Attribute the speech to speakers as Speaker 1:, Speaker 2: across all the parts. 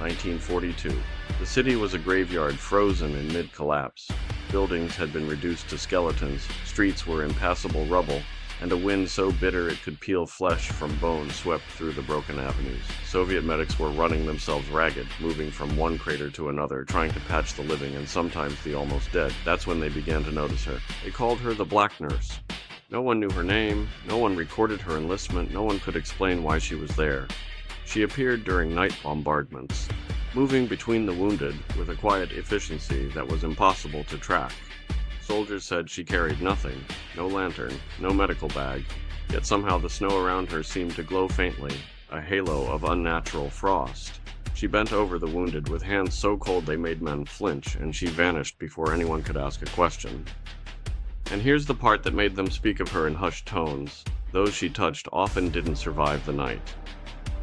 Speaker 1: 1942. The city was a graveyard frozen in mid-collapse. Buildings had been reduced to skeletons, streets were impassable rubble, and a wind so bitter it could peel flesh from bone swept through the broken avenues. Soviet medics were running themselves ragged, moving from one crater to another, trying to patch the living and sometimes the almost dead. That's when they began to notice her. They called her the Black Nurse. No one knew her name, no one recorded her enlistment, no one could explain why she was there. She appeared during night bombardments, moving between the wounded with a quiet efficiency that was impossible to track. Soldiers said she carried nothing, no lantern, no medical bag, yet somehow the snow around her seemed to glow faintly, a halo of unnatural frost. She bent over the wounded with hands so cold they made men flinch, and she vanished before anyone could ask a question. And here's the part that made them speak of her in hushed tones. Those she touched often didn't survive the night.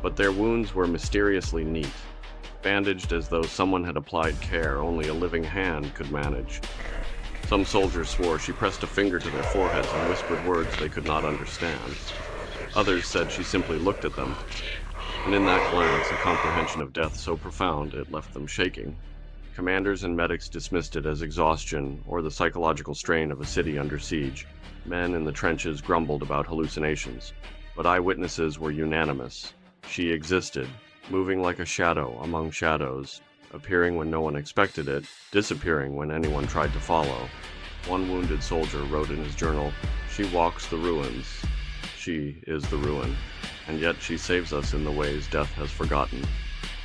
Speaker 1: But their wounds were mysteriously neat, bandaged as though someone had applied care only a living hand could manage. Some soldiers swore she pressed a finger to their foreheads and whispered words they could not understand. Others said she simply looked at them, and in that glance a comprehension of death so profound it left them shaking. Commanders and medics dismissed it as exhaustion or the psychological strain of a city under siege. Men in the trenches grumbled about hallucinations, but eyewitnesses were unanimous. She existed, moving like a shadow among shadows, appearing when no one expected it, disappearing when anyone tried to follow. One wounded soldier wrote in his journal, "She walks the ruins. She is the ruin, and yet she saves us in the ways death has forgotten."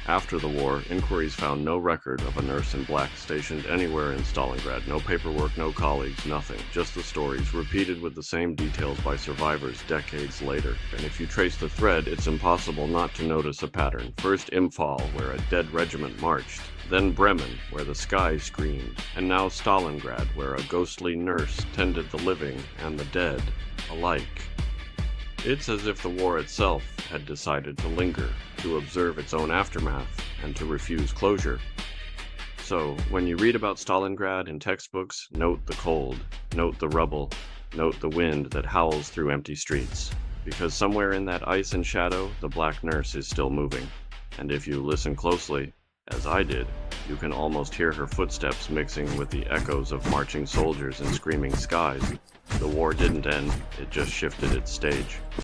Speaker 1: After the war, inquiries found no record of a nurse in black stationed anywhere in Stalingrad. No paperwork, no colleagues, nothing. Just the stories, repeated with the same details by survivors decades later. And if you trace the thread, it's impossible not to notice a pattern. First Imphal, where a dead regiment marched. Then Bremen, where the sky screamed. And now Stalingrad, where a ghostly nurse tended the living and the dead alike. It's as if the war itself had decided to linger, to observe its own aftermath, and to refuse closure. So, when you read about Stalingrad in textbooks, note the cold, note the rubble, note the wind that howls through empty streets. Because somewhere in that ice and shadow, the Black Nurse is still moving. And if you listen closely, as I did, you can almost hear her footsteps mixing with the echoes of marching soldiers and screaming skies. The war didn't end, it just shifted its stage.